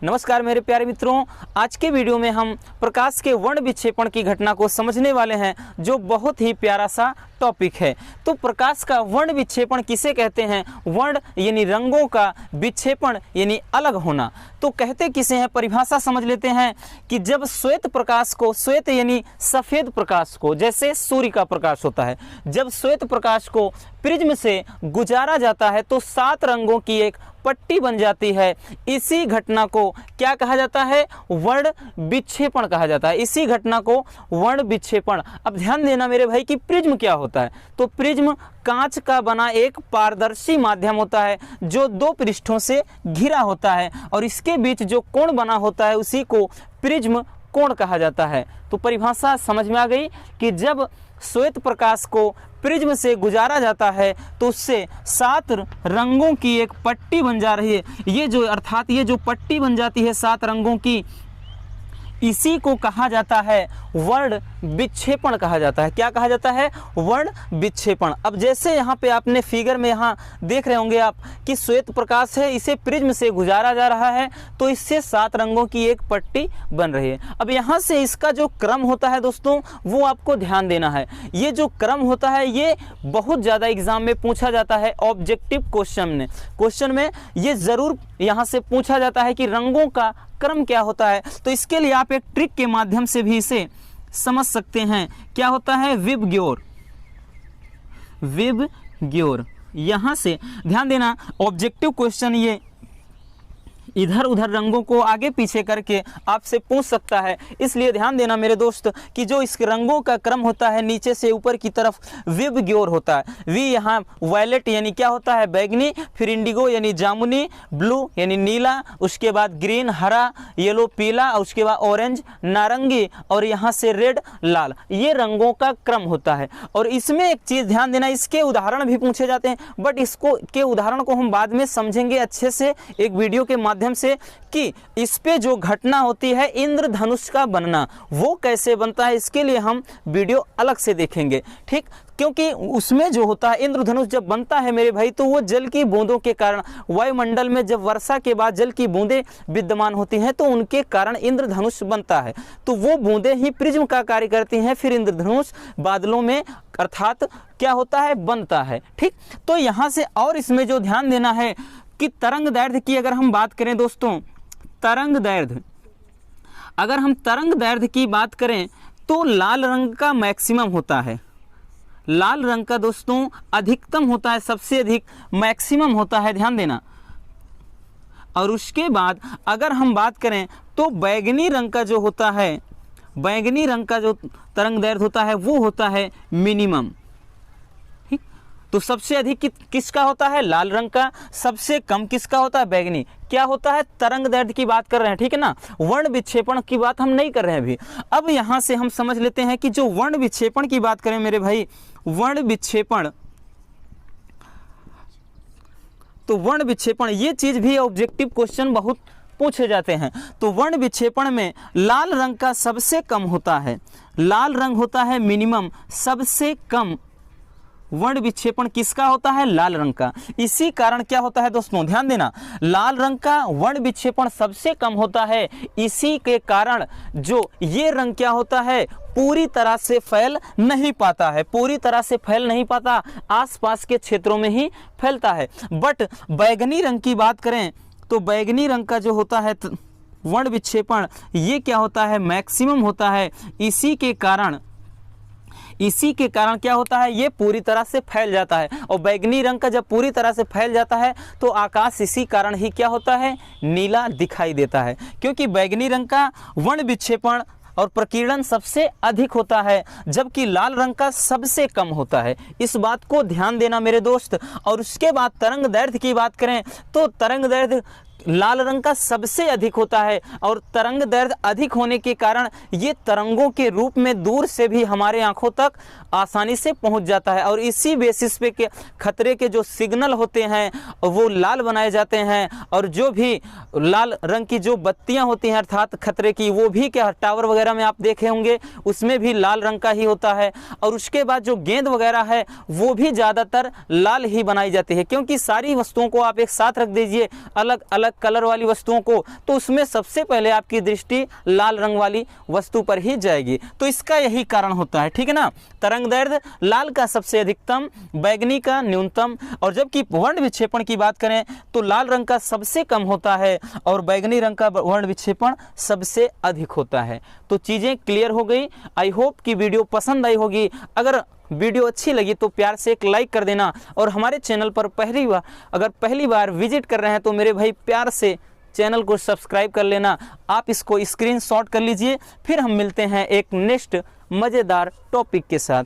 नमस्कार मेरे प्यारे मित्रों, आज के वीडियो में हम प्रकाश के वर्ण विक्षेपण की घटना को समझने वाले हैं, जो बहुत ही प्यारा सा टॉपिक है। तो प्रकाश का वर्ण विक्षेपण किसे कहते हैं? वर्ण यानी रंगों का, विक्षेपण यानी अलग होना। तो कहते किसे हैं, परिभाषा समझ लेते हैं कि जब श्वेत प्रकाश को, श्वेत यानी सफेद प्रकाश को, जैसे सूर्य का प्रकाश होता है, जब श्वेत प्रकाश को प्रिज्म से गुजारा जाता है तो 7 रंगों की एक पट्टी बन जाती है। इसी घटना को क्या कहा जाता है? वर्ण विक्षेपण कहा जाता है। इसी घटना को वर्ण विक्षेपण। अब ध्यान देना मेरे भाई कि प्रिज्म क्या होता है। तो प्रिज्म कांच का बना एक पारदर्शी माध्यम होता है जो 2 पृष्ठों से घिरा होता है, और इसके बीच जो कोण बना होता है उसी को प्रिज्म कोण कहा जाता है। तो परिभाषा समझ में आ गई कि जब श्वेत प्रकाश को प्रिज्म से गुजारा जाता है तो उससे 7 रंगों की एक पट्टी बन जा रही है। ये जो पट्टी बन जाती है 7 रंगों की, इसी को कहा जाता है वर्ण विक्षेपण कहा जाता है। क्या कहा जाता है? वर्ण विक्षेपण। अब जैसे यहाँ पे आपने फिगर में यहाँ देख रहे होंगे आप कि श्वेत प्रकाश है, इसे प्रिज्म से गुजारा जा रहा है तो इससे 7 रंगों की एक पट्टी बन रही है। अब यहाँ से इसका जो क्रम होता है दोस्तों, वो आपको ध्यान देना है। ये जो क्रम होता है ये बहुत ज़्यादा एग्जाम में पूछा जाता है। ऑब्जेक्टिव क्वेश्चन में ये ज़रूर यहाँ से पूछा जाता है कि रंगों का क्रम क्या होता है। तो इसके लिए आप एक ट्रिक के माध्यम से भी इसे समझ सकते हैं। क्या होता है? विबग्योर। यहां से ध्यान देना, ऑब्जेक्टिव क्वेश्चन ये इधर उधर रंगों को आगे पीछे करके आपसे पूछ सकता है। इसलिए ध्यान देना मेरे दोस्त कि जो इस रंगों का क्रम होता है नीचे से ऊपर की तरफ विबग्योर होता है। वी यहाँ वायलेट यानी क्या होता है? बैगनी, फिर इंडिगो यानी जामुनी, ब्लू यानी नीला, उसके बाद ग्रीन हरा, येलो पीला, और उसके बाद ऑरेंज नारंगी, और यहाँ से रेड लाल। ये रंगों का क्रम होता है। और इसमें एक चीज़ ध्यान देना, इसके उदाहरण भी पूछे जाते हैं, बट इसको के उदाहरण को हम बाद में समझेंगे अच्छे से एक वीडियो के माध्यम से कि इस पे जो घटना होती है इंद्रधनुष का बनना, वो कैसे बनता है, इसके लिए हम वीडियो अलग से देखेंगे। ठीक, क्योंकि उसमें जो होता है इंद्रधनुष जब बनता है मेरे भाई, तो वो जल की बूंदों के कारण, वायुमंडल में जब वर्षा के बाद जल की बूंदें विद्यमान होती हैं तो उनके कारण इंद्रधनुष बनता है। तो वो बूंदें ही प्रिज्म का कार्य करती हैं, फिर इंद्रधनुष बादलों में अर्थात क्या होता है? बनता है। ठीक, तो यहाँ से और इसमें जो ध्यान देना है कि तरंग दैर्घ्य की अगर हम बात करें दोस्तों, तरंग दैर्घ्य, अगर हम तरंग दैर्घ्य की बात करें तो लाल रंग का मैक्सिमम होता है। लाल रंग का दोस्तों अधिकतम होता है, सबसे अधिक मैक्सिमम होता है, ध्यान देना। और उसके बाद अगर हम बात करें तो बैगनी रंग का जो होता है, बैगनी रंग का जो तरंग दैर्घ्य होता है वो होता है मिनिमम। तो सबसे अधिक किसका होता है? लाल रंग का। सबसे कम किसका होता है? बैगनी। क्या होता है? तरंग दैर्घ्य की बात कर रहे हैं, ठीक है ना, वर्ण विक्षेपण की बात हम नहीं कर रहे हैं अभी। अब यहां से हम समझ लेते हैं कि जो वर्ण विक्षेपण की बात करें मेरे भाई, वर्ण विक्षेपण, तो वर्ण विक्षेपण ये चीज भी ऑब्जेक्टिव क्वेश्चन बहुत पूछे जाते हैं। तो वर्ण विक्षेपण में लाल रंग का सबसे कम होता है, लाल रंग होता है मिनिमम, सबसे कम वर्ण विक्षेपण किसका होता है? लाल रंग का। इसी कारण क्या होता है दोस्तों, ध्यान देना, लाल रंग का वर्ण विक्षेपण सबसे कम होता है। इसी के कारण जो ये रंग क्या होता है? पूरी तरह से फैल नहीं पाता है, पूरी तरह से फैल नहीं पाता, आसपास के क्षेत्रों में ही फैलता है। बट बैगनी रंग की बात करें तो बैगनी रंग का जो होता है वर्ण विक्षेपण, ये क्या होता है? मैक्सिमम होता है। इसी के कारण क्या होता है? ये पूरी तरह से फैल जाता है। और बैगनी रंग का जब पूरी तरह से फैल जाता है तो आकाश इसी कारण ही क्या होता है? नीला दिखाई देता है, क्योंकि बैगनी रंग का वर्ण विक्षेपण और प्रकीर्णन सबसे अधिक होता है, जबकि लाल रंग का सबसे कम होता है। इस बात को ध्यान देना मेरे दोस्त। और उसके बाद तरंग दैर्घ्य की बात करें तो तरंग दैर्घ्य लाल रंग का सबसे अधिक होता है, और तरंग दैर्घ्य अधिक होने के कारण ये तरंगों के रूप में दूर से भी हमारे आंखों तक आसानी से पहुंच जाता है। और इसी बेसिस पे के खतरे के जो सिग्नल होते हैं वो लाल बनाए जाते हैं, और जो भी लाल रंग की जो बत्तियां होती हैं अर्थात खतरे की, वो भी क्या टावर वगैरह में आप देखे होंगे उसमें भी लाल रंग का ही होता है। और उसके बाद जो गेंद वगैरह है वो भी ज़्यादातर लाल ही बनाई जाती है, क्योंकि सारी वस्तुओं को आप एक साथ रख दीजिए, अलग अलग अलग कलर वाली वस्तुओं को, तो उसमें सबसे पहले आपकी दृष्टि लाल रंग वाली वस्तु पर ही जाएगी। तो इसका यही कारण होता है, ठीक है ना। तरंग दैर्ध्य लाल का सबसे अधिकतम, बैगनी का न्यूनतम, और जबकि वर्ण विक्षेपण की बात करें तो लाल रंग का सबसे कम होता है और बैगनी रंग का वर्ण विक्षेपण सबसे अधिक होता है। तो चीज़ें क्लियर हो गई। आई होप कि वीडियो पसंद आई होगी। अगर वीडियो अच्छी लगी तो प्यार से एक लाइक कर देना, और हमारे चैनल पर पहली बार विजिट कर रहे हैं तो मेरे भाई प्यार से चैनल को सब्सक्राइब कर लेना। आप इसको स्क्रीनशॉट कर लीजिए। फिर हम मिलते हैं एक नेक्स्ट मज़ेदार टॉपिक के साथ।